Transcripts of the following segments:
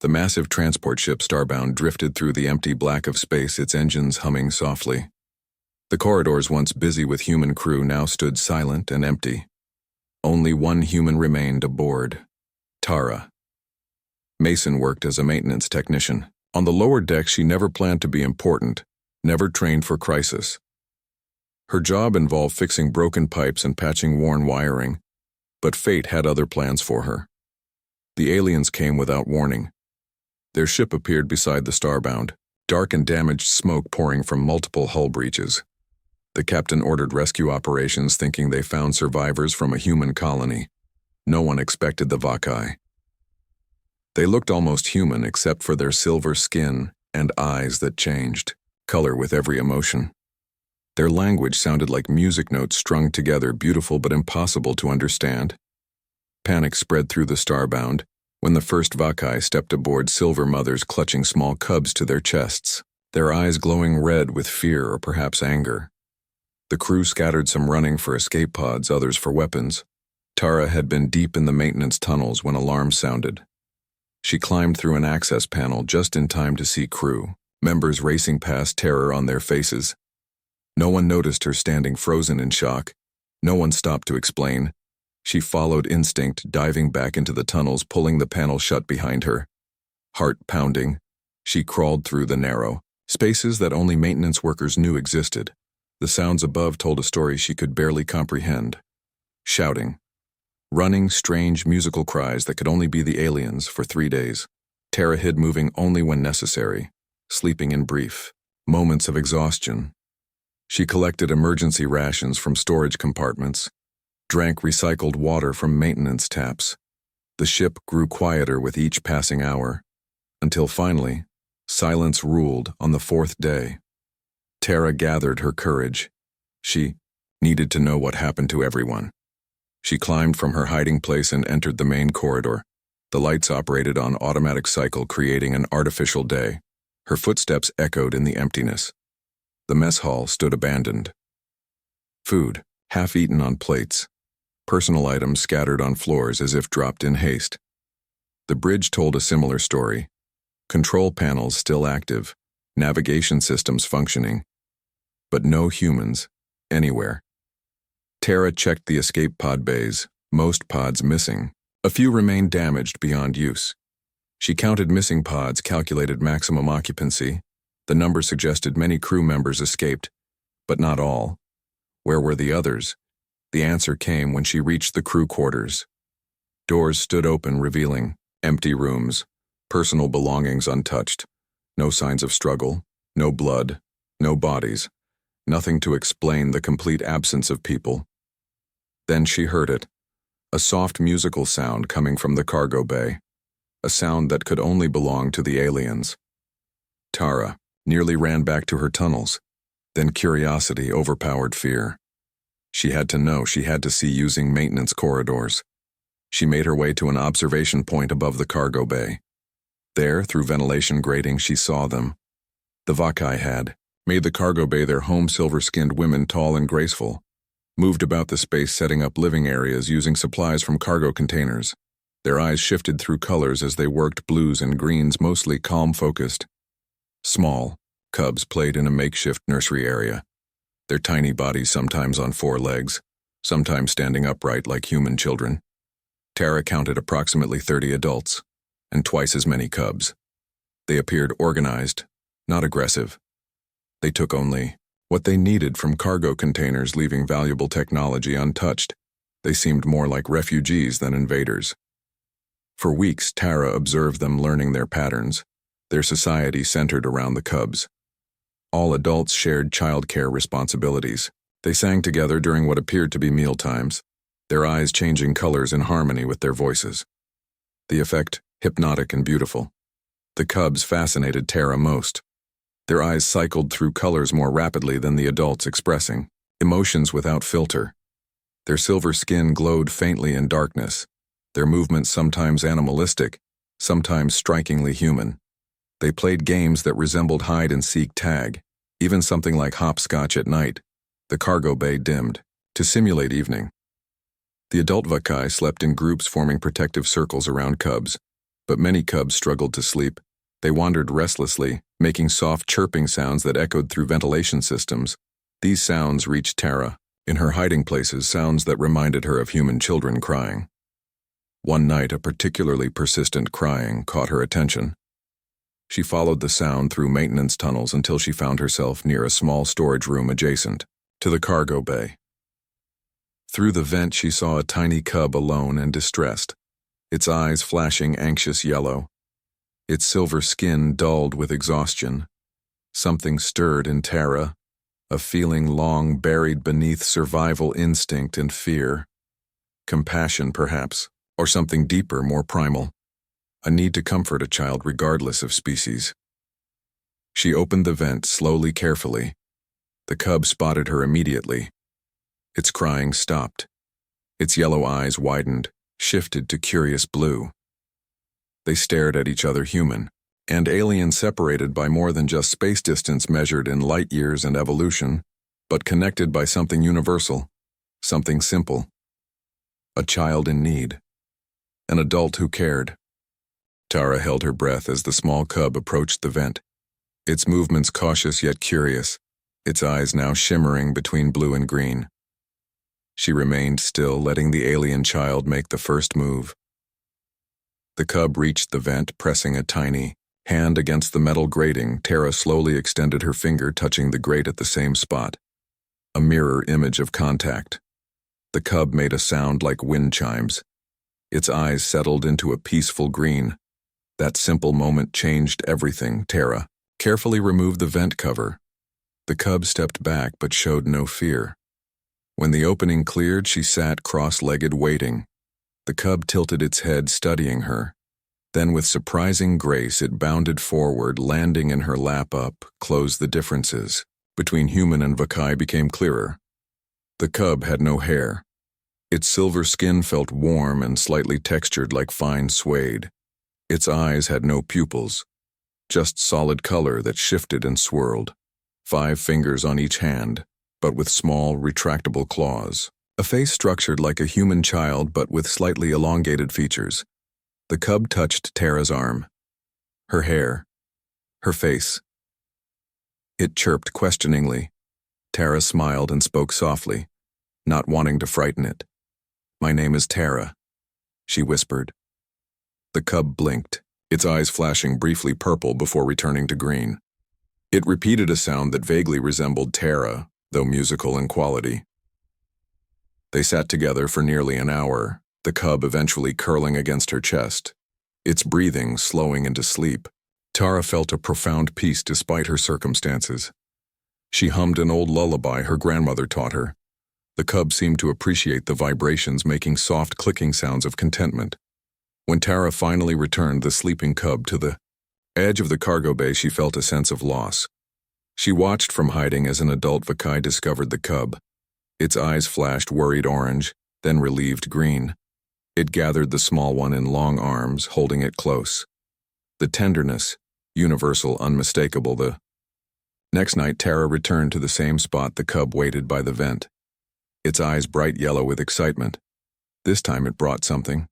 The massive transport ship Starbound drifted through the empty black of space, its engines humming softly. The corridors, once busy with human crew, now stood silent and empty. Only one human remained aboard: Tara. Mason worked as a maintenance technician. On the lower deck, she never planned to be important, never trained for crisis. Her job involved fixing broken pipes and patching worn wiring, but fate had other plans for her. The aliens came without warning. Their ship appeared beside the Starbound, dark and damaged smoke pouring from multiple hull breaches. The captain ordered rescue operations, thinking they found survivors from a human colony. No one expected the Vakai. They looked almost human except for their silver skin and eyes that changed color with every emotion. Their language sounded like music notes strung together, beautiful but impossible to understand. Panic spread through the Starbound when the first Vakai stepped aboard, silver mothers clutching small cubs to their chests, their eyes glowing red with fear or perhaps anger. The crew scattered, some running for escape pods, others for weapons. Tara had been deep in the maintenance tunnels when alarms sounded. She climbed through an access panel just in time to see crew members racing past, terror on their faces. No one noticed her standing frozen in shock. No one stopped to explain. She followed instinct, diving back into the tunnels, pulling the panel shut behind her. Heart pounding, she crawled through the narrow spaces that only maintenance workers knew existed. The sounds above told a story she could barely comprehend. Shouting, running, strange musical cries that could only be the aliens. For 3 days, Tara hid, moving only when necessary, sleeping in brief moments of exhaustion. She collected emergency rations from storage compartments, drank recycled water from maintenance taps. The ship grew quieter with each passing hour, until finally, silence ruled on the 4th day. Tara gathered her courage. She needed to know what happened to everyone. She climbed from her hiding place and entered the main corridor. The lights operated on automatic cycle, creating an artificial day. Her footsteps echoed in the emptiness. The mess hall stood abandoned. Food, half-eaten on plates. Personal items scattered on floors as if dropped in haste. The bridge told a similar story. Control panels still active, navigation systems functioning, but no humans anywhere. Tara checked the escape pod bays, most pods missing. A few remained damaged beyond use. She counted missing pods, calculated maximum occupancy. The number suggested many crew members escaped, but not all. Where were the others? The answer came when she reached the crew quarters. Doors stood open, revealing empty rooms, personal belongings untouched. No signs of struggle, no blood, no bodies. Nothing to explain the complete absence of people. Then she heard it, a soft musical sound coming from the cargo bay, a sound that could only belong to the aliens. Tara nearly ran back to her tunnels. Then curiosity overpowered fear. She had to know, she had to see, using maintenance corridors. She made her way to an observation point above the cargo bay. There, through ventilation grating, she saw them. The Vakai had made the cargo bay their home, silver-skinned women, tall and graceful, moved about the space, setting up living areas using supplies from cargo containers. Their eyes shifted through colors as they worked, blues and greens, mostly calm-focused. Small cubs played in a makeshift nursery area, their tiny bodies sometimes on 4 legs, sometimes standing upright like human children. Tara counted approximately 30 adults, and twice as many cubs. They appeared organized, not aggressive. They took only what they needed from cargo containers, leaving valuable technology untouched. They seemed more like refugees than invaders. For weeks, Tara observed them, learning their patterns. Their society centered around the cubs. All adults shared childcare responsibilities. They sang together during what appeared to be mealtimes, their eyes changing colors in harmony with their voices. The effect, hypnotic and beautiful. The cubs fascinated Tara most. Their eyes cycled through colors more rapidly than the adults, expressing emotions without filter. Their silver skin glowed faintly in darkness, their movements sometimes animalistic, sometimes strikingly human. They played games that resembled hide-and-seek tag, even something like hopscotch at night. The cargo bay dimmed, to simulate evening. The adult Vakai slept in groups, forming protective circles around cubs, But many cubs struggled to sleep. They wandered restlessly, making soft chirping sounds that echoed through ventilation systems. These sounds reached Tara. In her hiding places, sounds that reminded her of human children crying. One night, a particularly persistent crying caught her attention. She followed the sound through maintenance tunnels until she found herself near a small storage room adjacent to the cargo bay. Through the vent, she saw a tiny cub alone and distressed, its eyes flashing anxious yellow, its silver skin dulled with exhaustion. Something stirred in Tara, a feeling long buried beneath survival instinct and fear. Compassion, perhaps, or something deeper, more primal. A need to comfort a child regardless of species. She opened the vent slowly, carefully. The cub spotted her immediately. Its crying stopped. Its yellow eyes widened, shifted to curious blue. They stared at each other, human and alien, separated by more than just space distance measured in light years and evolution, but connected by something universal, something simple. A child in need. An adult who cared. Tara held her breath as the small cub approached the vent, its movements cautious yet curious, its eyes now shimmering between blue and green. She remained still, letting the alien child make the first move. The cub reached the vent, pressing a tiny hand against the metal grating. Tara slowly extended her finger, touching the grate at the same spot. A mirror image of contact. The cub made a sound like wind chimes. Its eyes settled into a peaceful green. That simple moment changed everything. Tara carefully removed the vent cover. The cub stepped back but showed no fear. When the opening cleared, she sat cross-legged, waiting. The cub tilted its head, studying her. Then, with surprising grace, it bounded forward, landing in her lap. Up close, the differences between human and Vakai became clearer. The cub had no hair. Its silver skin felt warm and slightly textured like fine suede. Its eyes had no pupils, just solid color that shifted and swirled. 5 fingers on each hand, but with small, retractable claws. A face structured like a human child, but with slightly elongated features. The cub touched Tara's arm. Her hair. Her face. It chirped questioningly. Tara smiled and spoke softly, not wanting to frighten it. "My name is Tara," she whispered. The cub blinked, its eyes flashing briefly purple before returning to green. It repeated a sound that vaguely resembled Tara, though musical in quality. They sat together for nearly an hour, the cub eventually curling against her chest, its breathing slowing into sleep. Tara felt a profound peace despite her circumstances. She hummed an old lullaby her grandmother taught her. The cub seemed to appreciate the vibrations, making soft clicking sounds of contentment. When Tara finally returned the sleeping cub to the edge of the cargo bay, she felt a sense of loss. She watched from hiding as an adult Vakai discovered the cub. Its eyes flashed worried orange, then relieved green. It gathered the small one in long arms, holding it close. The tenderness, universal, unmistakable. The next night, Tara returned to the same spot the cub waited by the vent. Its eyes bright yellow with excitement. This time it brought something.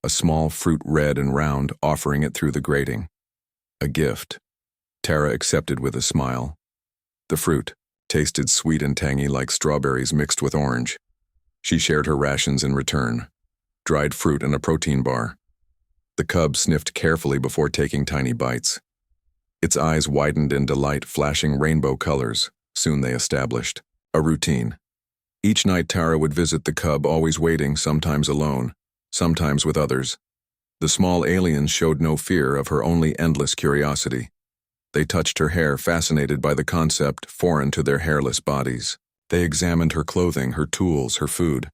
A small fruit, red and round, offering it through the grating. A gift. Tara accepted with a smile. The fruit tasted sweet and tangy like strawberries mixed with orange. She shared her rations in return. Dried fruit and a protein bar. The cub sniffed carefully before taking tiny bites. Its eyes widened in delight, flashing rainbow colors. Soon they established a routine. Each night Tara would visit the cub, always waiting, sometimes alone, sometimes with others. The small aliens showed no fear of her, only endless curiosity. They touched her hair, fascinated by the concept foreign to their hairless bodies. They examined her clothing, her tools, her food.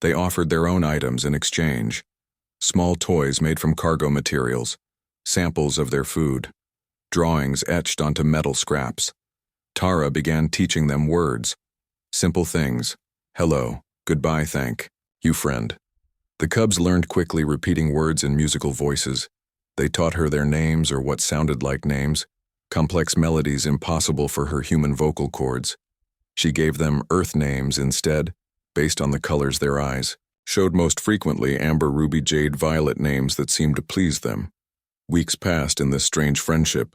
They offered their own items in exchange. Small toys made from cargo materials, samples of their food, drawings etched onto metal scraps. Tara began teaching them words. Simple things. Hello, goodbye, thank you, friend. The cubs learned quickly, repeating words in musical voices. They taught her their names, or what sounded like names, complex melodies impossible for her human vocal cords. She gave them Earth names instead, based on the colors their eyes showed most frequently, amber, ruby, jade, violet, names that seemed to please them. Weeks passed in this strange friendship,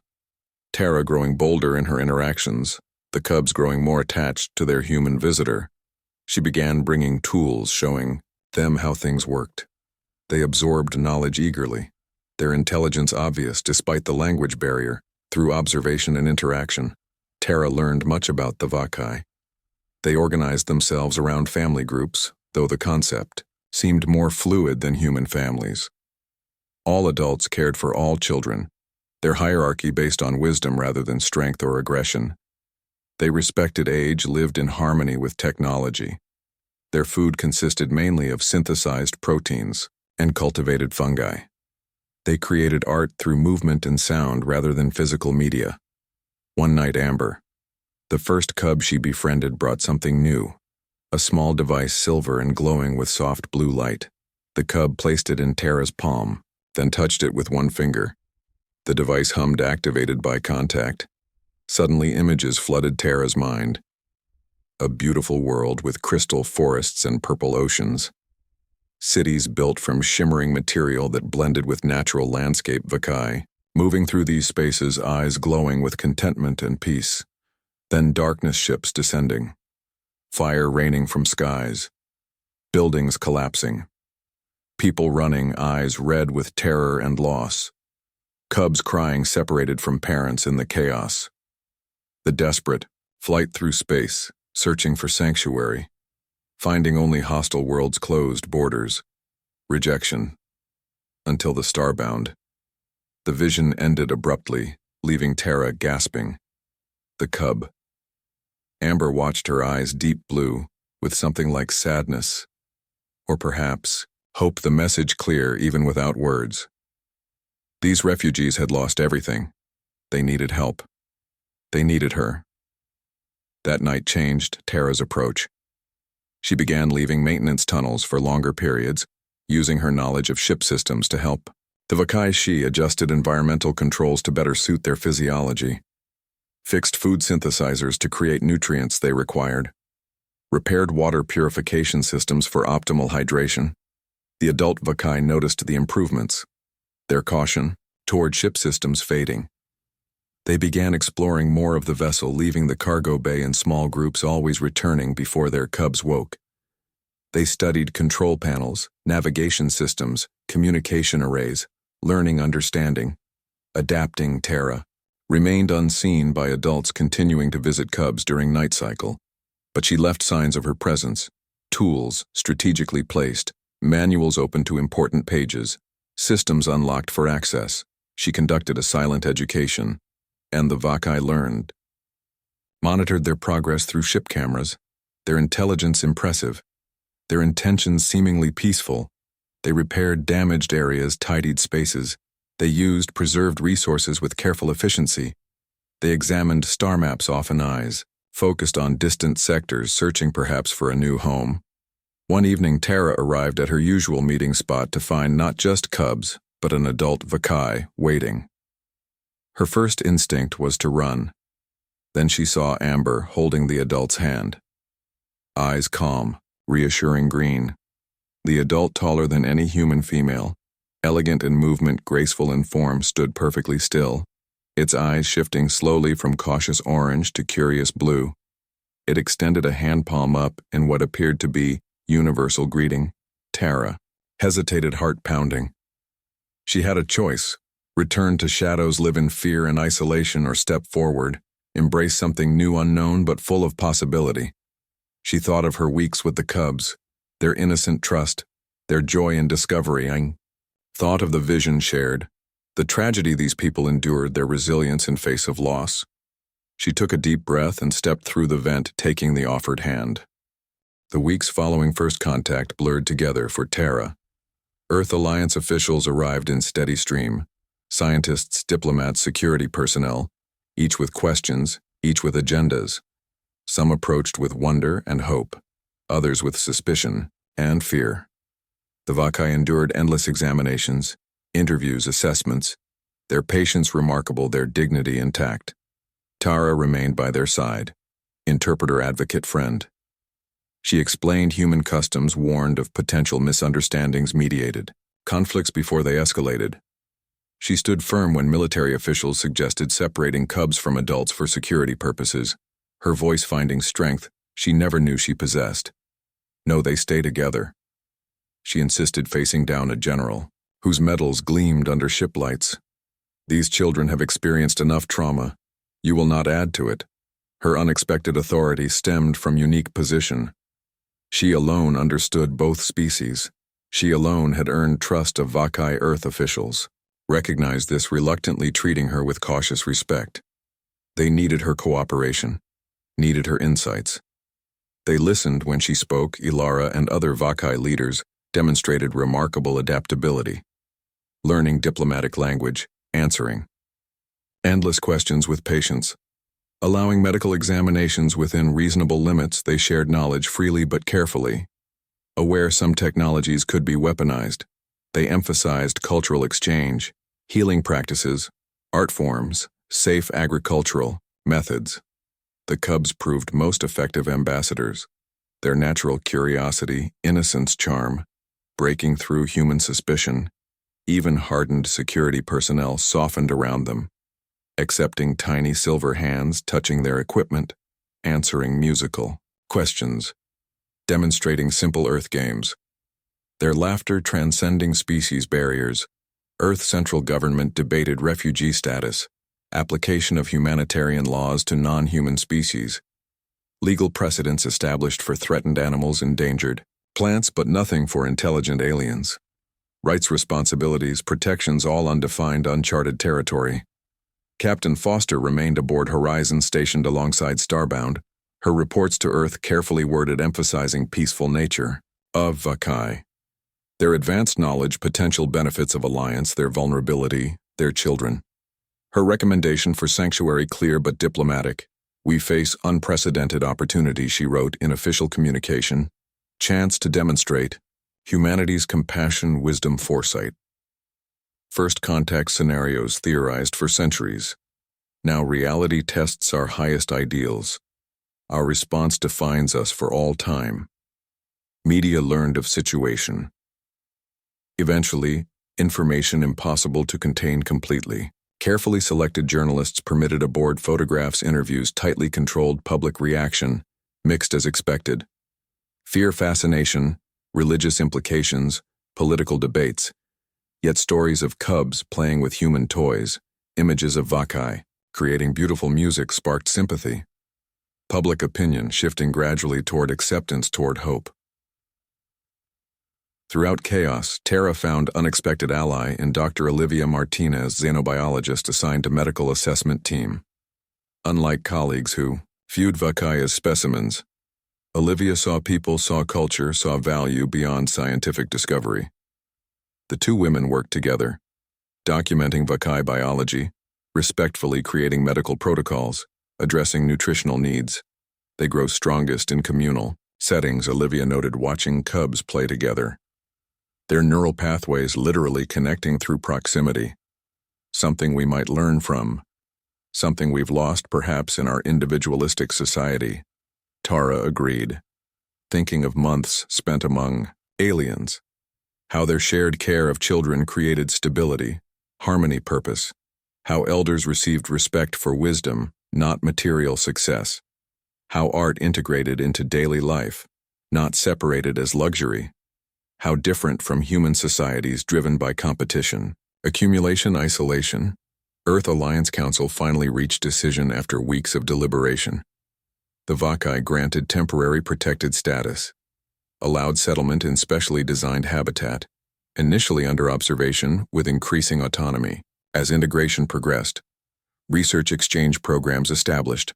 Tara growing bolder in her interactions, the cubs growing more attached to their human visitor. She began bringing tools showing them how things worked. They absorbed knowledge eagerly, their intelligence obvious despite the language barrier. Through observation and interaction, Tara learned much about the Vakai. They organized themselves around family groups, though the concept seemed more fluid than human families. All adults cared for all children, their hierarchy based on wisdom rather than strength or aggression. They respected age, lived in harmony with technology. Their food consisted mainly of synthesized proteins and cultivated fungi. They created art through movement and sound rather than physical media. One night, Amber, the first cub she befriended, brought something new, a small device, silver and glowing with soft blue light. The cub placed it in Tara's palm, then touched it with one finger. The device hummed, activated by contact. Suddenly, images flooded Tara's mind. A beautiful world with crystal forests and purple oceans. Cities built from shimmering material that blended with natural landscape. Vakai, moving through these spaces, eyes glowing with contentment and peace. Then darkness, ships descending. Fire raining from skies. Buildings collapsing. People running, eyes red with terror and loss. Cubs crying, separated from parents in the chaos. The desperate, flight through space, searching for sanctuary. Finding only hostile worlds, closed borders. Rejection. Until the Starbound. The vision ended abruptly, leaving Tara gasping. The cub. Amber watched, her eyes deep blue, with something like sadness. Or perhaps hope, the message clear even without words. These refugees had lost everything. They needed help. They needed her. That night changed Tara's approach. She began leaving maintenance tunnels for longer periods, using her knowledge of ship systems to help. The Vakai She adjusted environmental controls to better suit their physiology, fixed food synthesizers to create nutrients they required, repaired water purification systems for optimal hydration. The adult Vakai noticed the improvements, their caution toward ship systems fading. They began exploring more of the vessel, leaving the cargo bay in small groups, always returning before their cubs woke. They studied control panels, navigation systems, communication arrays, learning, understanding, adapting. Tara remained unseen by adults continuing to visit cubs during night cycle, but she left signs of her presence, tools strategically placed, manuals open to important pages, systems unlocked for access. She conducted a silent education, and the Vakai learned. Monitored their progress through ship cameras, their intelligence impressive, their intentions seemingly peaceful. They repaired damaged areas, tidied spaces. They used preserved resources with careful efficiency. They examined star maps, often eyes focused on distant sectors, searching perhaps for a new home. One evening, Tara arrived at her usual meeting spot to find not just cubs, but an adult Vakai waiting. Her first instinct was to run. Then she saw Amber holding the adult's hand. Eyes calm, reassuring green. The adult, taller than any human female, elegant in movement, graceful in form, stood perfectly still, its eyes shifting slowly from cautious orange to curious blue. It extended a hand palm up in what appeared to be universal greeting. Tara hesitated, heart pounding. She had a choice: return to shadows, live in fear and isolation, or step forward, embrace something new, unknown, but full of possibility. She thought of her weeks with the cubs, their innocent trust, their joy in discovery, and thought of the vision shared, the tragedy these people endured, their resilience in face of loss. She took a deep breath and stepped through the vent, taking the offered hand. The weeks following first contact blurred together for Tara. Earth Alliance officials arrived in steady stream. Scientists, diplomats, security personnel, each with questions, each with agendas. Some approached with wonder and hope, others with suspicion and fear. The Vakai endured endless examinations, interviews, assessments, their patience remarkable, their dignity intact. Tara remained by their side, interpreter, advocate, friend. She explained human customs, warned of potential misunderstandings, mediated conflicts before they escalated. She stood firm when military officials suggested separating cubs from adults for security purposes, her voice finding strength she never knew she possessed. No, they stay together. She insisted, facing down a general, whose medals gleamed under ship lights. These children have experienced enough trauma. You will not add to it. Her unexpected authority stemmed from unique position. She alone understood both species. She alone had earned trust of Vakai Earth officials, recognized this, reluctantly treating her with cautious respect. They needed her cooperation, needed her insights. They listened when she spoke. Ilara and other Vakai leaders demonstrated remarkable adaptability, learning diplomatic language, answering endless questions with patience, allowing medical examinations within reasonable limits. They shared knowledge freely but carefully. Aware some technologies could be weaponized, they emphasized cultural exchange, healing practices, art forms, safe agricultural methods. The cubs proved most effective ambassadors. Their natural curiosity, innocence, charm, breaking through human suspicion, even hardened security personnel softened around them, accepting tiny silver hands touching their equipment, answering musical questions, demonstrating simple Earth games. Their laughter transcending species barriers. Earth central government debated refugee status, application of humanitarian laws to non-human species, legal precedents established for threatened animals, endangered plants, but nothing for intelligent aliens. Rights, responsibilities, protections, all undefined, uncharted territory. Captain Foster remained aboard Horizon, stationed alongside Starbound, her reports to Earth carefully worded, emphasizing peaceful nature of Vakai, their advanced knowledge, potential benefits of alliance, their vulnerability, their children. Her recommendation for sanctuary clear but diplomatic. We face unprecedented opportunity, she wrote in official communication. Chance to demonstrate humanity's compassion, wisdom, foresight. First contact scenarios theorized for centuries. Now reality tests our highest ideals. Our response defines us for all time. Media learned of situation. Eventually, information impossible to contain completely. Carefully selected journalists permitted aboard, photographs, interviews, tightly controlled public reaction, mixed as expected. Fear, fascination, religious implications, political debates. Yet stories of cubs playing with human toys, images of Vakai, creating beautiful music sparked sympathy. Public opinion shifting gradually toward acceptance, toward hope. Throughout chaos, Terra found unexpected ally in Dr. Olivia Martinez, xenobiologist assigned to medical assessment team. Unlike colleagues who viewed Vakai as specimens, Olivia saw people, saw culture, saw value beyond scientific discovery. The two women worked together, documenting Vakai biology, respectfully creating medical protocols, addressing nutritional needs. They grow strongest in communal settings, Olivia noted, watching cubs play together. Their neural pathways literally connecting through proximity. Something we might learn from. Something we've lost perhaps in our individualistic society. Tara agreed, thinking of months spent among aliens. How their shared care of children created stability, harmony, purpose. How elders received respect for wisdom, not material success. How art integrated into daily life, not separated as luxury. How different from human societies driven by competition, accumulation, isolation. Earth Alliance Council finally reached decision after weeks of deliberation. The Vakai granted temporary protected status, allowed settlement in specially designed habitat, initially under observation with increasing autonomy. As integration progressed, research exchange programs established,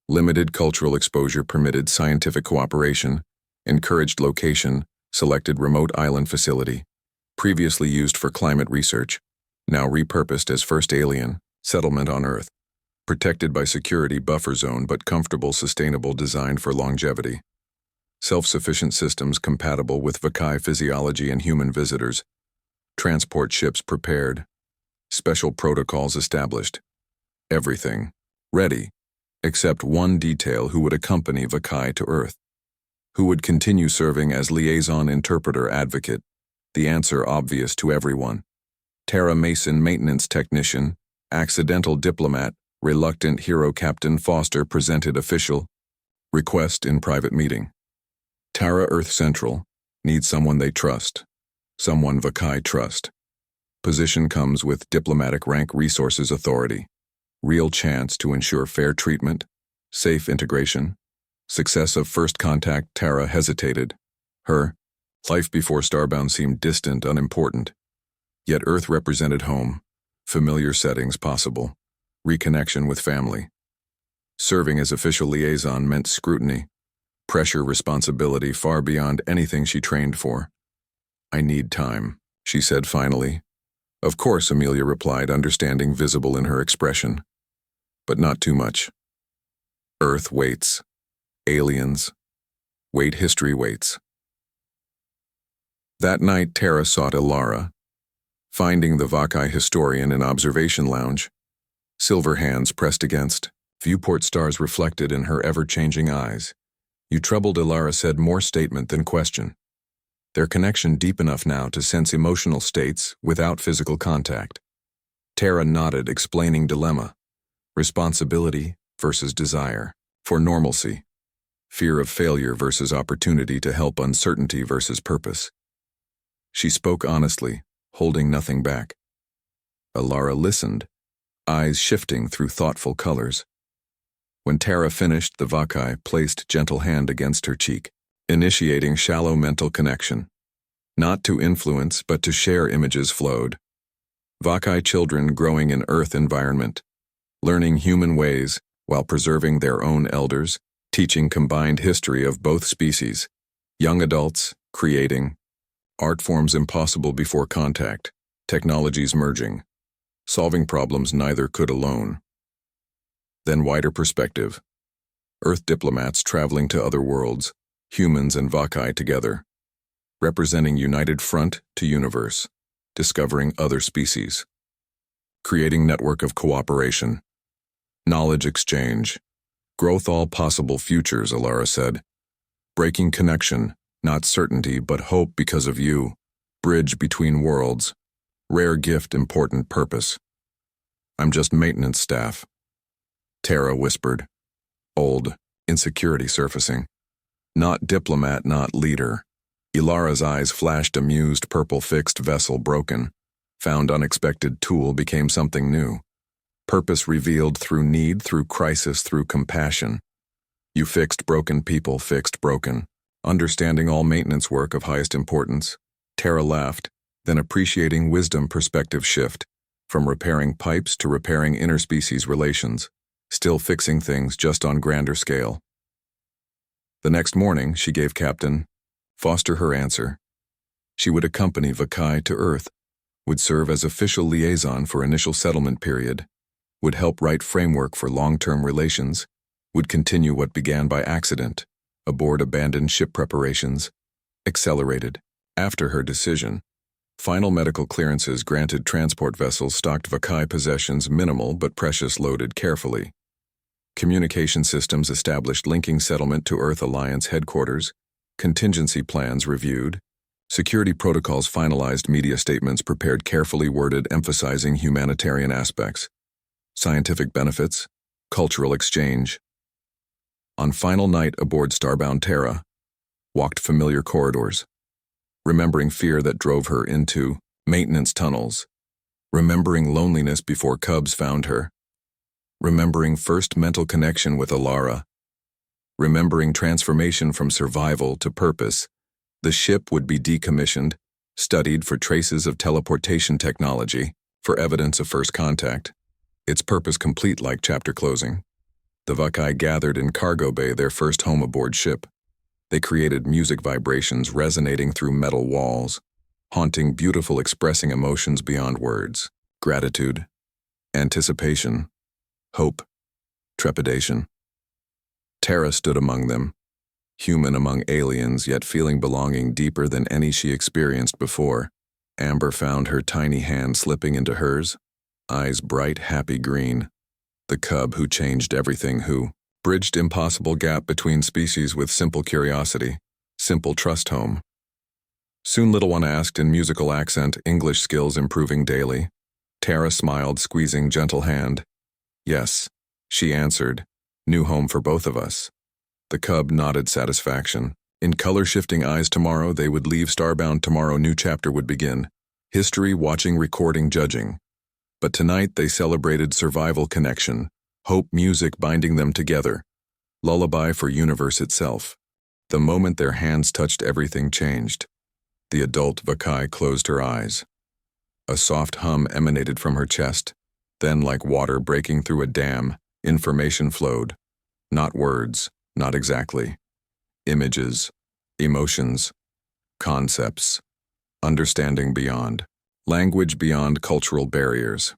limited cultural exposure permitted scientific cooperation, encouraged location, selected remote island facility, previously used for climate research, now repurposed as first alien settlement on Earth, protected by security buffer zone but comfortable, sustainable, designed for longevity. Self-sufficient systems compatible with Vakai physiology and human visitors, transport ships prepared, special protocols established, everything ready, except one detail: who would accompany Vakai to Earth. Who would continue serving as liaison interpreter advocate? The answer obvious to everyone. Tara Mason, maintenance technician, accidental diplomat, reluctant hero. Captain Foster presented official request in private meeting. Tara, Earth Central, needs someone they trust, someone Vakai trust. Position comes with diplomatic rank, resources, authority, real chance to ensure fair treatment, safe integration, success of first contact. Tara hesitated. Her life before Starbound seemed distant, unimportant. Yet Earth represented home, familiar settings possible, reconnection with family. Serving as official liaison meant scrutiny, pressure, responsibility far beyond anything she trained for. I need time, she said finally. Of course, Amelia replied, understanding visible in her expression. But not too much. Earth waits. Aliens wait. History waits. That night, Tara sought Ilara. Finding the Vakai historian in observation lounge, silver hands pressed against, viewport stars reflected in her ever-changing eyes. You troubled, Ilara said, more statement than question. Their connection deep enough now to sense emotional states without physical contact. Tara nodded, explaining dilemma. Responsibility versus desire for normalcy. Fear of failure versus opportunity to help, uncertainty versus purpose. She spoke honestly, holding nothing back. Ilara listened, eyes shifting through thoughtful colors. When Tara finished, the Vakai placed gentle hand against her cheek, initiating shallow mental connection. Not to influence, but to share. Images flowed. Vakai children growing in Earth environment, learning human ways while preserving their own elders, teaching combined history of both species. Young adults creating art forms impossible before contact, technologies merging, solving problems neither could alone. Then wider perspective. Earth diplomats traveling to other worlds, humans and Vakai together, representing united front to universe, discovering other species, creating network of cooperation, knowledge exchange, growth, all possible futures, Ilara said. Breaking connection, not certainty but hope because of you, bridge between worlds, rare gift, important purpose. I'm just maintenance staff, Tara whispered, old, insecurity surfacing. Not diplomat, not leader. Ilara's eyes flashed, amused, purple. Fixed vessel broken. Found unexpected tool became something new. Purpose revealed through need, through crisis, through compassion. You fixed broken people, fixed broken. Understanding all maintenance work of highest importance. Tara laughed, then appreciating wisdom. Perspective shift. From repairing pipes to repairing interspecies relations. Still fixing things, just on grander scale. The next morning, she gave Captain Foster her answer. She would accompany Vakai to Earth, would serve as official liaison for initial settlement period, would help write framework for long-term relations, would continue what began by accident, aboard abandoned ship preparations, accelerated. After her decision, final medical clearances granted. Transport vessels stocked. Vakai possessions minimal but precious, loaded carefully. Communication systems established, linking settlement to Earth Alliance headquarters, contingency plans reviewed, security protocols finalized, media statements prepared, carefully worded, emphasizing humanitarian aspects, scientific benefits, cultural exchange. On final night aboard Starbound, Tara walked familiar corridors, remembering fear that drove her into maintenance tunnels, remembering loneliness before Cubs found her, remembering first mental connection with Ilara, remembering transformation from survival to purpose. The ship would be decommissioned, studied for traces of teleportation technology, for evidence of first contact. Its purpose complete, like chapter closing. The Vakai gathered in cargo bay, their first home aboard ship. They created music vibrations resonating through metal walls, haunting, beautiful, expressing emotions beyond words. Gratitude, anticipation, hope, trepidation. Tara stood among them, human among aliens, yet feeling belonging deeper than any she experienced before. Amber found her tiny hand slipping into hers, eyes bright, happy green. The cub who changed everything, who bridged impossible gap between species with simple curiosity, simple trust. Home. Soon little one asked in musical accent, English skills improving daily. Tara smiled, squeezing gentle hand. Yes, she answered. New home for both of us. The cub nodded satisfaction. In color-shifting eyes tomorrow, they would leave Starbound tomorrow, new chapter would begin. History, watching, recording, judging. But tonight they celebrated survival connection, hope, music binding them together. Lullaby for universe itself. The moment their hands touched, everything changed. The adult Vakai closed her eyes. A soft hum emanated from her chest. Then, like water breaking through a dam, information flowed. Not words, not exactly. Images, emotions, concepts, understanding beyond, language beyond cultural barriers.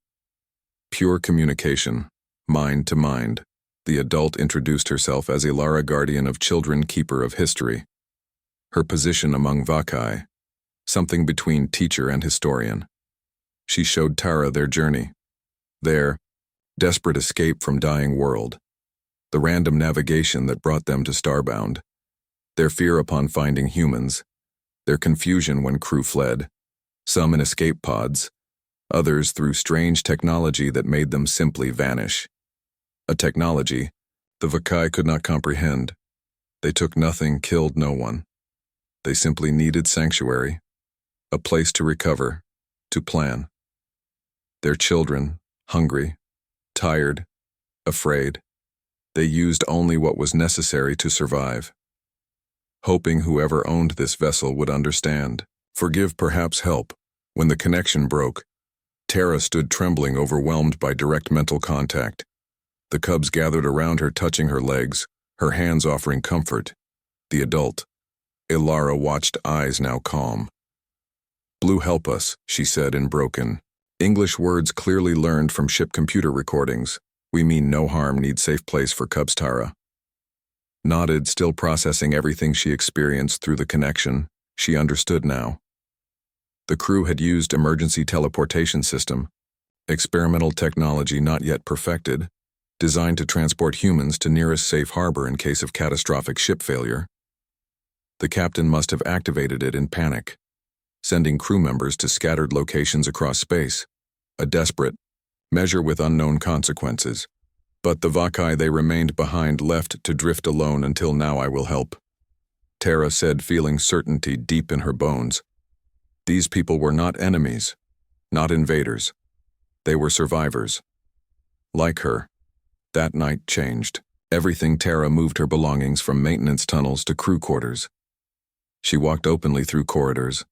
Pure communication, mind to mind. The adult introduced herself as Ilara, guardian of children, keeper of history. Her position among Vakai, something between teacher and historian. She showed Tara their journey, their desperate escape from dying world, the random navigation that brought them to Starbound, their fear upon finding humans, their confusion when crew fled, some in escape pods, others through strange technology that made them simply vanish. A technology the Vakai could not comprehend. They took nothing, killed no one. They simply needed sanctuary, a place to recover, to plan. Their children, hungry, tired, afraid, they used only what was necessary to survive. Hoping whoever owned this vessel would understand, forgive, perhaps help. When the connection broke, Tara stood trembling, overwhelmed by direct mental contact. The cubs gathered around her, touching her legs, her hands offering comfort. The adult, Ilara, watched, eyes now calm. Blue, help us, she said in broken English words clearly learned from ship computer recordings. We mean no harm, need safe place for cubs. Tara nodded, still processing everything she experienced through the connection. She understood now. The crew had used emergency teleportation system, experimental technology not yet perfected, designed to transport humans to nearest safe harbor in case of catastrophic ship failure. The captain must have activated it in panic, sending crew members to scattered locations across space, a desperate measure with unknown consequences. But the Vakai, they remained behind, left to drift alone until now. I will help, Tara said, feeling certainty deep in her bones. These people were not enemies, not invaders. They were survivors. Like her. That night changed everything. Tara moved her belongings from maintenance tunnels to crew quarters. She walked openly through corridors,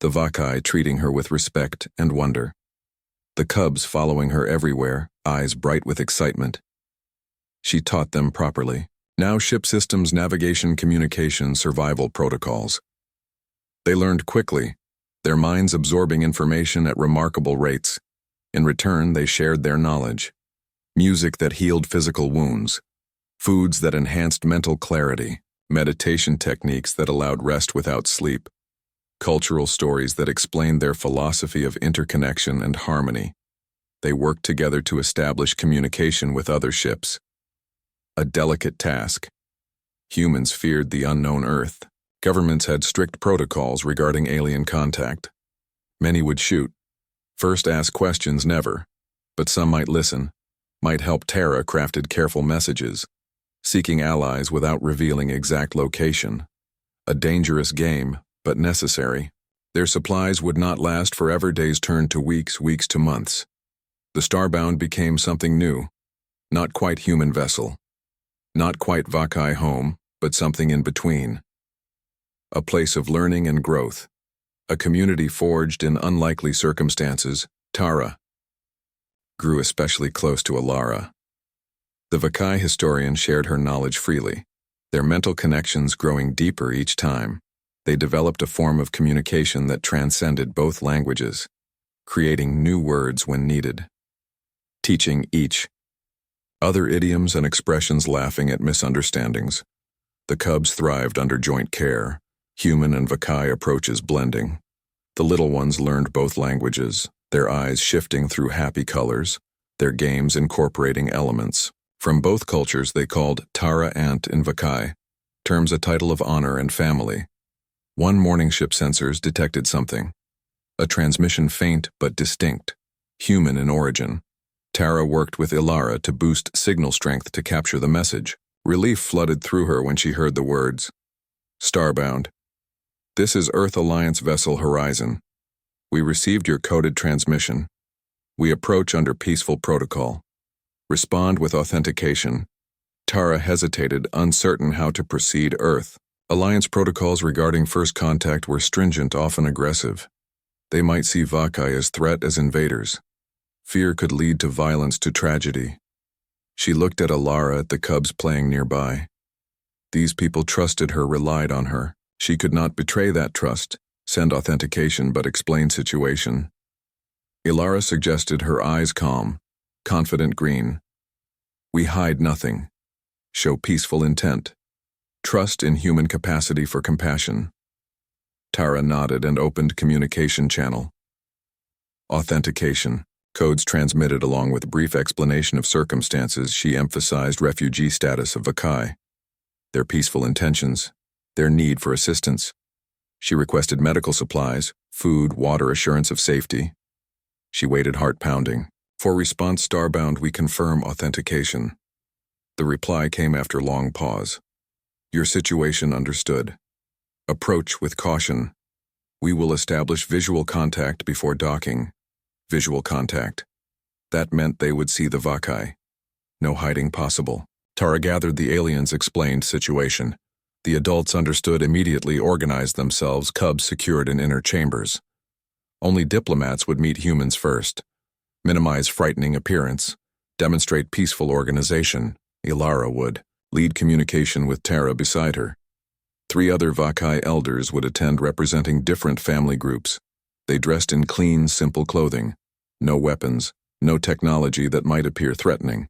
the Vakai treating her with respect and wonder. The cubs following her everywhere, eyes bright with excitement. She taught them properly. Now ship systems, navigation, communication, survival protocols. They learned quickly, their minds absorbing information at remarkable rates. In return, they shared their knowledge. Music that healed physical wounds, foods that enhanced mental clarity, meditation techniques that allowed rest without sleep, cultural stories that explained their philosophy of interconnection and harmony. They worked together to establish communication with other ships. A delicate task. Humans feared the unknown Earth. Governments had strict protocols regarding alien contact. Many would shoot. First ask questions, never. But some might listen, might help. Tara crafted careful messages, seeking allies without revealing exact location. A dangerous game, but necessary. Their supplies would not last forever. Days turned to weeks, weeks to months. The Starbound became something new. Not quite human vessel. Not quite Vakai home, but something in between. A place of learning and growth. A community forged in unlikely circumstances. Tara grew especially close to Ilara. The Vakai historian shared her knowledge freely, their mental connections growing deeper each time. They developed a form of communication that transcended both languages, creating new words when needed, teaching each other idioms and expressions, laughing at misunderstandings. The cubs thrived under joint care, human and Vakai approaches blending. The little ones learned both languages, their eyes shifting through happy colors, their games incorporating elements from both cultures. They called Tara aunt in Vakai, terms a title of honor and family. One morning ship sensors detected something. A transmission faint but distinct, human in origin. Tara worked with Ilara to boost signal strength to capture the message. Relief flooded through her when she heard the words. Starbound. This is Earth Alliance vessel Horizon. We received your coded transmission. We approach under peaceful protocol. Respond with authentication. Tara hesitated, uncertain how to proceed. Earth Alliance protocols regarding first contact were stringent, often aggressive. They might see Vakai as threat as invaders. Fear could lead to violence, to tragedy. She looked at Ilara, at the cubs playing nearby. These people trusted her, relied on her. She could not betray that trust, send authentication, but explain situation. Ilara suggested, her eyes calm, confident green. We hide nothing. Show peaceful intent. Trust in human capacity for compassion. Tara nodded and opened communication channel. Authentication. Codes transmitted along with brief explanation of circumstances. She emphasized refugee status of Vakai, their peaceful intentions, their need for assistance. She requested medical supplies, food, water, assurance of safety. She waited, heart pounding. For response, Starbound, we confirm authentication. The reply came after long pause. Your situation understood. Approach with caution. We will establish visual contact before docking. Visual contact. That meant they would see the Vakai. No hiding possible. Tara gathered the aliens, explained situation. The adults understood immediately, organized themselves, cubs secured in inner chambers. Only diplomats would meet humans first. Minimize frightening appearance. Demonstrate peaceful organization. Ilara would lead communication with Tara beside her. 3 other Vakai elders would attend, representing different family groups. They dressed in clean, simple clothing. No weapons, no technology that might appear threatening.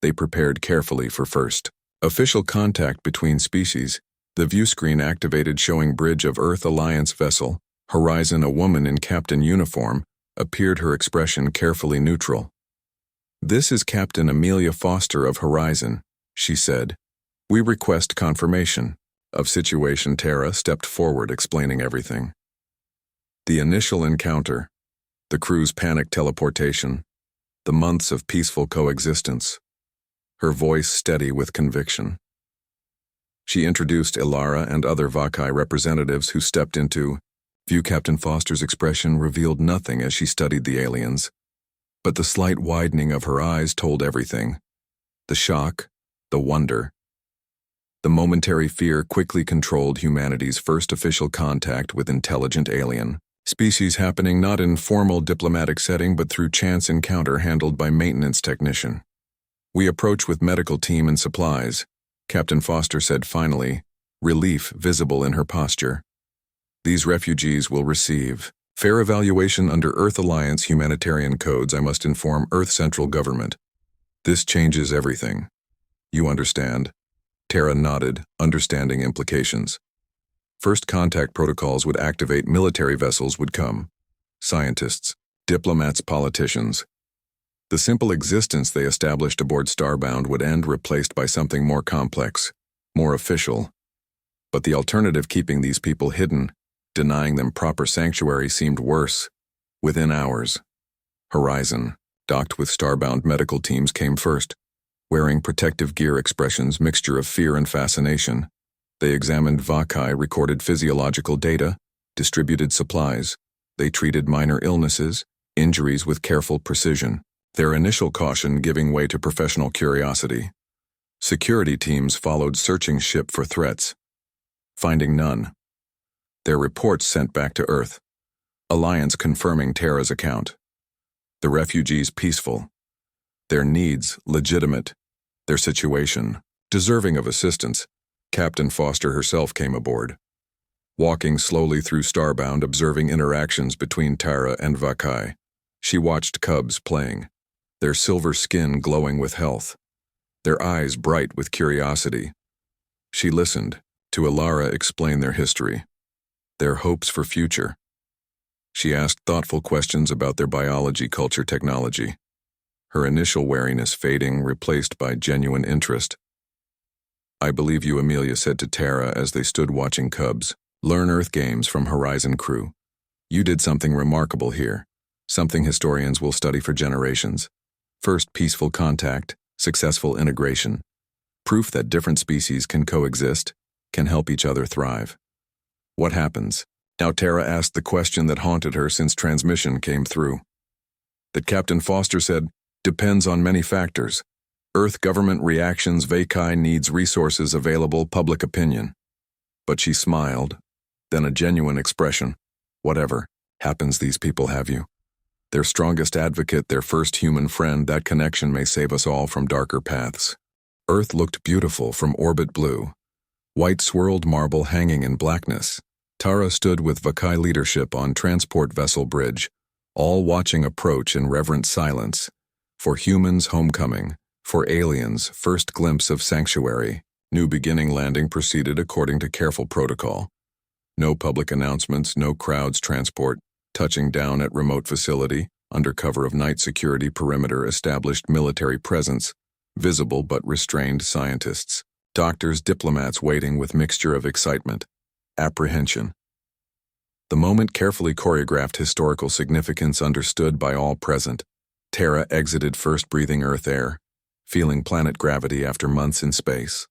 They prepared carefully for first official contact between species. The view screen activated, showing bridge of Earth Alliance vessel. Horizon, a woman in captain uniform, appeared, her expression carefully neutral. This is Captain Amelia Foster of Horizon, she said. We request confirmation of situation. Tara stepped forward, explaining everything. The initial encounter, the crew's panic teleportation, the months of peaceful coexistence. Her voice steady with conviction. She introduced Ilara and other Vakai representatives who stepped into view. Captain Foster's expression revealed nothing as she studied the aliens, but the slight widening of her eyes told everything. The shock, the wonder, the momentary fear quickly controlled humanity's first official contact with intelligent alien species, happening not in formal diplomatic setting but through chance encounter handled by maintenance technician. We approach with medical team and supplies, Captain Foster said finally, relief visible in her posture. These refugees will receive fair evaluation under Earth Alliance humanitarian codes. I must inform Earth Central Government. This changes everything. You understand? Tara nodded, understanding implications. First contact protocols would activate, military vessels would come. Scientists, diplomats, politicians. The simple existence they established aboard Starbound would end, replaced by something more complex, more official. But the alternative, keeping these people hidden, denying them proper sanctuary, seemed worse. Within hours, Horizon, docked with Starbound medical teams, came first, wearing protective gear, expressions mixture of fear and fascination. They examined Vakai, recorded physiological data, distributed supplies. They treated minor illnesses, injuries with careful precision, their initial caution giving way to professional curiosity. Security teams followed, searching ship for threats, finding none. Their reports sent back to Earth. Alliance confirming Tara's account. The refugees peaceful. Their needs legitimate. Their situation deserving of assistance. Captain Foster herself came aboard. Walking slowly through Starbound, observing interactions between Tara and Vakai. She watched cubs playing, their silver skin glowing with health, their eyes bright with curiosity. She listened to Ilara explain their history, their hopes for future. She asked thoughtful questions about their biology, culture, technology. Her initial wariness fading, replaced by genuine interest. I believe you, Amelia said to Tara as they stood watching cubs. Learn Earth games from Horizon Crew. You did something remarkable here. Something historians will study for generations. First, peaceful contact, successful integration. Proof that different species can coexist, can help each other thrive. What happens? Now Tara asked the question that haunted her since transmission came through. That Captain Foster said, depends on many factors. Earth government reactions, Vakai needs resources available, public opinion. But she smiled, then a genuine expression. Whatever happens, these people have you. Their strongest advocate, their first human friend, that connection may save us all from darker paths. Earth looked beautiful from orbit blue. White swirled marble hanging in blackness. Tara stood with Vakai leadership on transport vessel bridge, all watching approach in reverent silence. For humans, homecoming. For aliens, first glimpse of sanctuary. New beginning landing proceeded according to careful protocol. No public announcements, no crowds transport. Touching down at remote facility, under cover of night security perimeter established military presence, visible but restrained scientists. Doctors, diplomats waiting with mixture of excitement, apprehension. The moment carefully choreographed, historical significance understood by all present. Tara exited first, breathing Earth air, feeling planet gravity after months in space.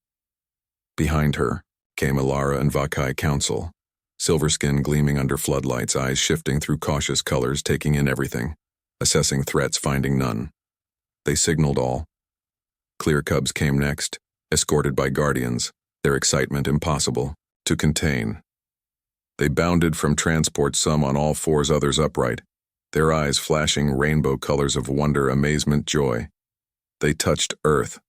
Behind her came Ilara and Vakai Council, silver skin gleaming under floodlights, eyes shifting through cautious colors, taking in everything, assessing threats, finding none. They signaled all. Clear Cubs came next, escorted by guardians, their excitement impossible to contain. They bounded from transport, some on all fours, others upright, their eyes flashing rainbow colors of wonder, amazement, joy. They touched earth,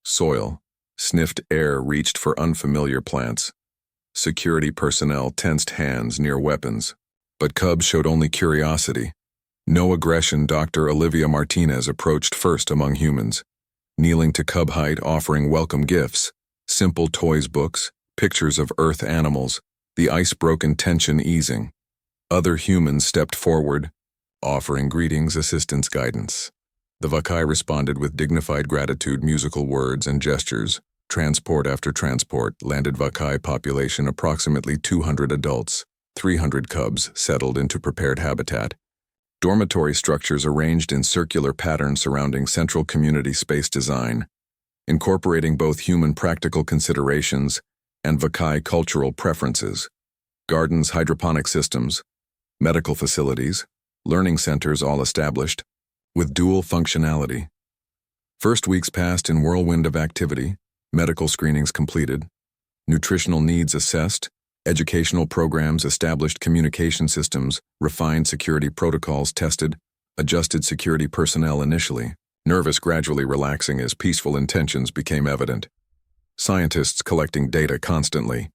soil, sniffed air, reached for unfamiliar plants. Security personnel tensed hands near weapons. But Cubs showed only curiosity. No aggression. Dr. Olivia Martinez approached first among humans, kneeling to cub height, offering welcome gifts, simple toys, books, pictures of earth animals, the ice-broken tension easing. Other humans stepped forward, offering greetings, assistance, guidance. The Vakai responded with dignified gratitude, musical words and gestures. Transport after transport landed. Vakai population approximately 200 adults, 300 cubs settled into prepared habitat. Dormitory structures arranged in circular patterns surrounding central community space design, incorporating both human practical considerations and Vakai cultural preferences. Gardens, hydroponic systems, medical facilities, learning centers all established, with dual functionality. First weeks passed in whirlwind of activity, medical screenings completed, nutritional needs assessed, educational programs established, communication systems, refined security protocols tested, adjusted security personnel initially, nervous gradually relaxing as peaceful intentions became evident. Scientists collecting data constantly,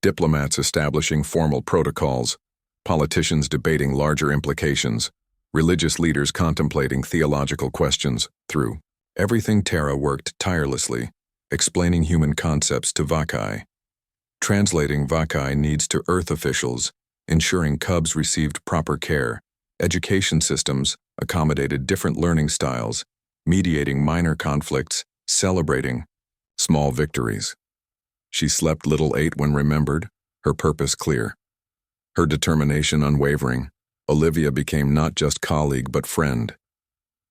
diplomats establishing formal protocols, politicians debating larger implications, religious leaders contemplating theological questions. Through everything, Tara worked tirelessly, explaining human concepts to Vakai, translating Vakai needs to Earth officials, ensuring cubs received proper care, education systems accommodated different learning styles, mediating minor conflicts, celebrating small victories. She slept little, ate when remembered, her purpose clear, her determination unwavering. Olivia became not just colleague but friend.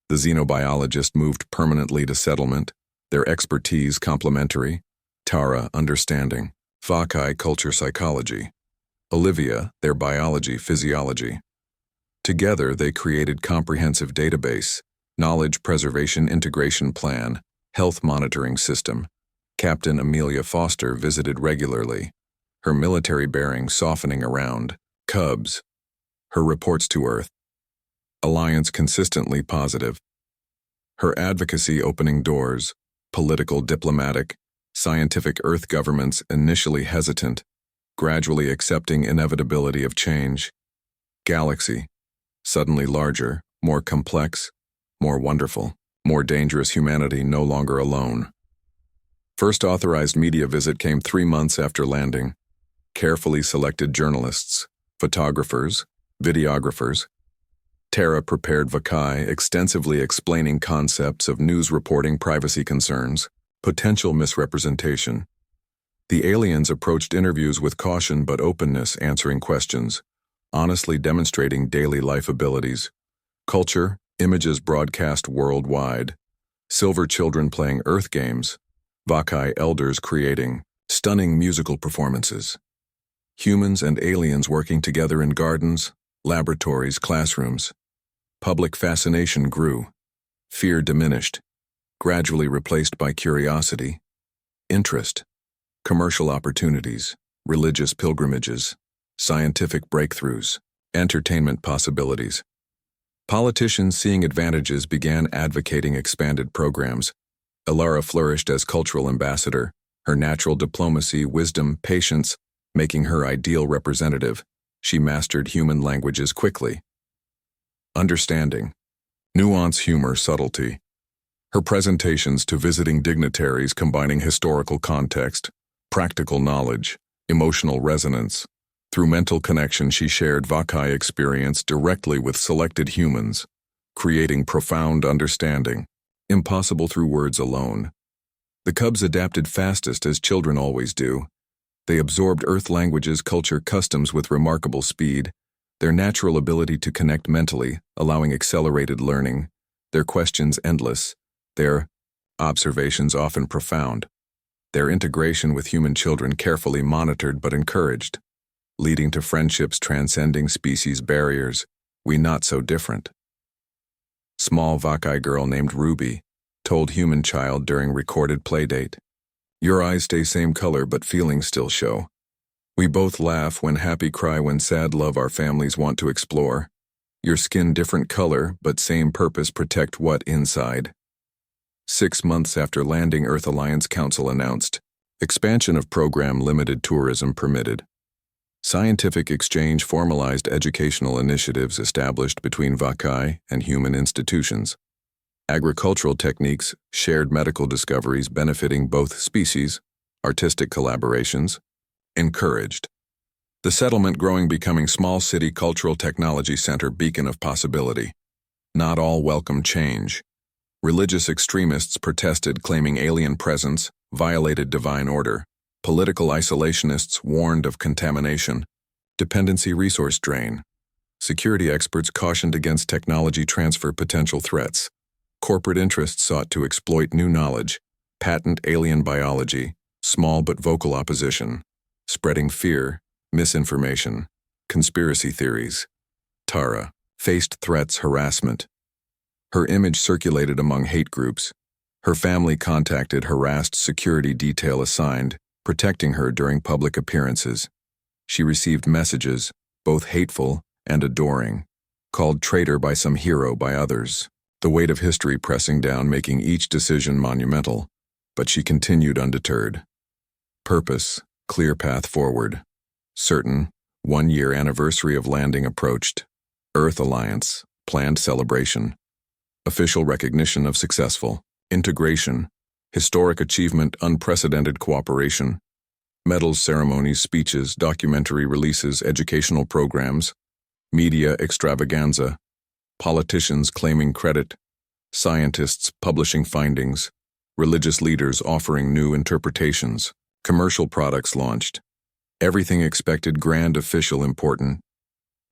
The xenobiologist moved permanently to settlement, their expertise complementary. Tara, understanding. Vakai, culture psychology. Olivia, their biology physiology. Together they created comprehensive database, knowledge preservation integration plan, health monitoring system. Captain Amelia Foster visited regularly, her military bearing softening around cubs. Her reports to Earth. Alliance consistently positive. Her advocacy opening doors, political, diplomatic, scientific. Earth governments initially hesitant, gradually accepting inevitability of change. Galaxy, suddenly larger, more complex, more wonderful, more dangerous. Humanity no longer alone. First authorized media visit came 3 months after landing. Carefully selected journalists, photographers, videographers. Tara prepared Vakai, extensively explaining concepts of news reporting, privacy concerns, potential misrepresentation. The aliens approached interviews with caution but openness, answering questions, honestly demonstrating daily life abilities. Culture, images broadcast worldwide. Silver children playing Earth games. Vakai elders creating stunning musical performances. Humans and aliens working together in gardens, laboratories, classrooms. Public fascination grew. Fear diminished, gradually replaced by curiosity. Interest. Commercial opportunities, religious pilgrimages, scientific breakthroughs, entertainment possibilities. Politicians seeing advantages began advocating expanded programs. Alara flourished as cultural ambassador, her natural diplomacy, wisdom, patience, making her ideal representative. She mastered human languages quickly. Understanding. Nuance, humor, subtlety. Her presentations to visiting dignitaries combining historical context, practical knowledge, emotional resonance. Through mental connection, she shared Vakai experience directly with selected humans, creating profound understanding, impossible through words alone. The cubs adapted fastest, as children always do. They absorbed Earth languages, culture, customs with remarkable speed, their natural ability to connect mentally, allowing accelerated learning, their questions endless, their observations often profound, their integration with human children carefully monitored but encouraged, leading to friendships transcending species barriers. We not so different. Small Vakai girl named Ruby told human child during recorded playdate, "Your eyes stay same color but feelings still show. We both laugh when happy, cry when sad, love our families want to explore. Your skin different color but same purpose, protect what inside." 6 months after landing, Earth Alliance Council announced, expansion of program, limited tourism permitted. Scientific exchange, formalized educational initiatives established between Vakai and human institutions. Agricultural techniques, shared medical discoveries benefiting both species, artistic collaborations, encouraged. The settlement growing, becoming small city cultural technology center, beacon of possibility. Not all welcome change. Religious extremists protested, claiming alien presence violated divine order. Political isolationists warned of contamination. Dependency, resource drain. Security experts cautioned against technology transfer potential threats. Corporate interests sought to exploit new knowledge, patent alien biology, small but vocal opposition, spreading fear, misinformation, conspiracy theories. Tara faced threats, harassment. Her image circulated among hate groups. Her family contacted, harassed, security detail assigned, protecting her during public appearances. She received messages, both hateful and adoring, called traitor by some, hero by others. The weight of history pressing down, making each decision monumental, but she continued undeterred. Purpose, clear path forward. Certain, 1-year anniversary of landing approached. Earth Alliance, planned celebration. Official recognition of successful integration, historic achievement, unprecedented cooperation. Medals, ceremonies, speeches, documentary releases, educational programs, media extravaganza. Politicians claiming credit, scientists publishing findings, religious leaders offering new interpretations, commercial products launched. Everything expected, grand, official, important.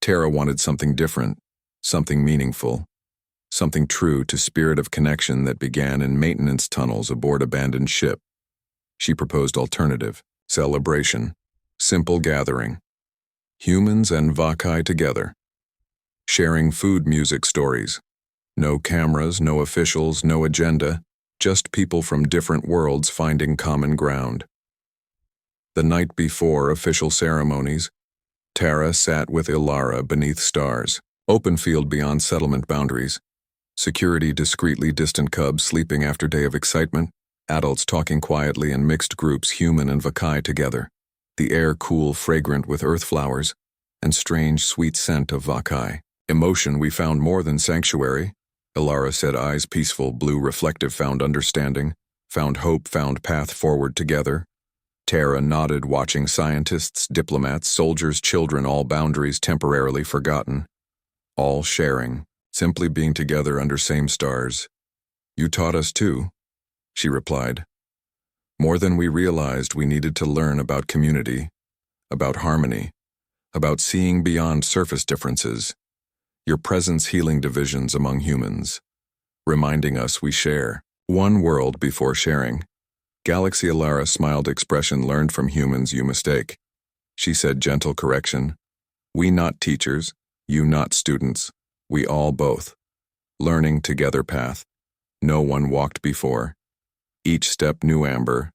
Tara wanted something different, something meaningful, something true to spirit of connection that began in maintenance tunnels aboard abandoned ship. She proposed alternative, celebration, simple gathering. Humans and Vakai together. Sharing food, music, stories. No cameras, no officials, no agenda, just people from different worlds finding common ground. The night before official ceremonies, Tara sat with Ilara beneath stars, open field beyond settlement boundaries. Security discreetly, distant cubs sleeping after day of excitement, adults talking quietly in mixed groups, human and Vakai together. The air cool, fragrant with earth flowers, and strange, sweet scent of Vakai. Emotion, we found more than sanctuary. Ilara said, eyes peaceful, blue, reflective, found understanding, found hope, found path forward together. Tara nodded, watching scientists, diplomats, soldiers, children, all boundaries temporarily forgotten. All sharing, simply being together under same stars. You taught us too, she replied. More than we realized, we needed to learn about community, about harmony, about seeing beyond surface differences. Your presence healing divisions among humans, reminding us we share one world before sharing. Galaxy Alara smiled expression learned from humans you mistake. She said gentle correction. We not teachers, you not students, we all both. Learning together path. No one walked before. Each step new amber,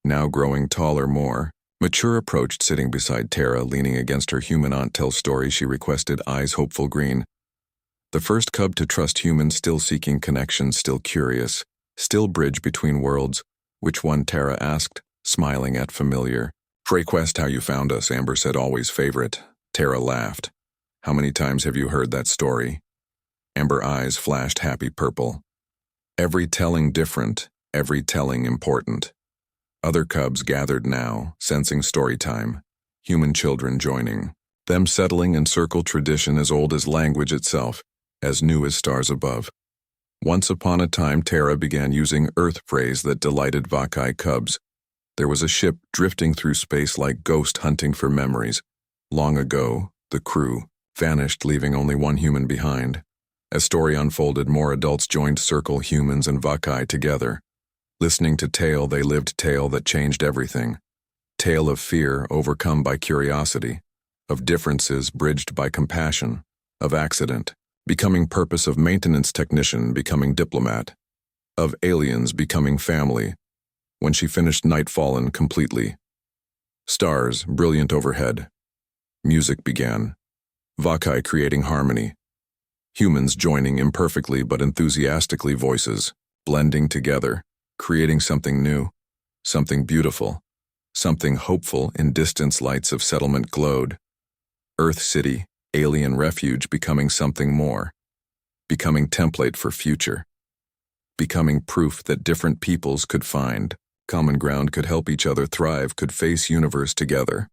now growing taller more. Mature approached sitting beside Tara leaning against her human aunt tells story she requested eyes hopeful green. The first cub to trust humans still seeking connection, still curious, still bridge between worlds. Which one, Tara asked, smiling at familiar. Frequest, how you found us, Amber said always favorite. Tara laughed. How many times have you heard that story? Amber eyes flashed happy purple. Every telling different, every telling important. Other cubs gathered now, sensing story time. Human children joining. Them settling in circle tradition as old as language itself, as new as stars above. Once upon a time, Tara began using Earth phrase that delighted Vakai cubs. There was a ship drifting through space like ghost hunting for memories. Long ago, the crew vanished, leaving only one human behind. As story unfolded, more adults joined circle humans and Vakai together. Listening to tale, they lived tale that changed everything. Tale of fear overcome by curiosity, of differences bridged by compassion, of accident becoming purpose, of maintenance technician becoming diplomat, of aliens becoming family. When she finished night fallen completely. Stars brilliant overhead. Music began. Vakai creating harmony. Humans joining imperfectly but enthusiastically, voices blending together, creating something new, something beautiful, something hopeful. In distance lights of settlement glowed. Earth City, alien refuge becoming something more, becoming template for future, becoming proof that different peoples could find common ground, could help each other thrive, could face universe together.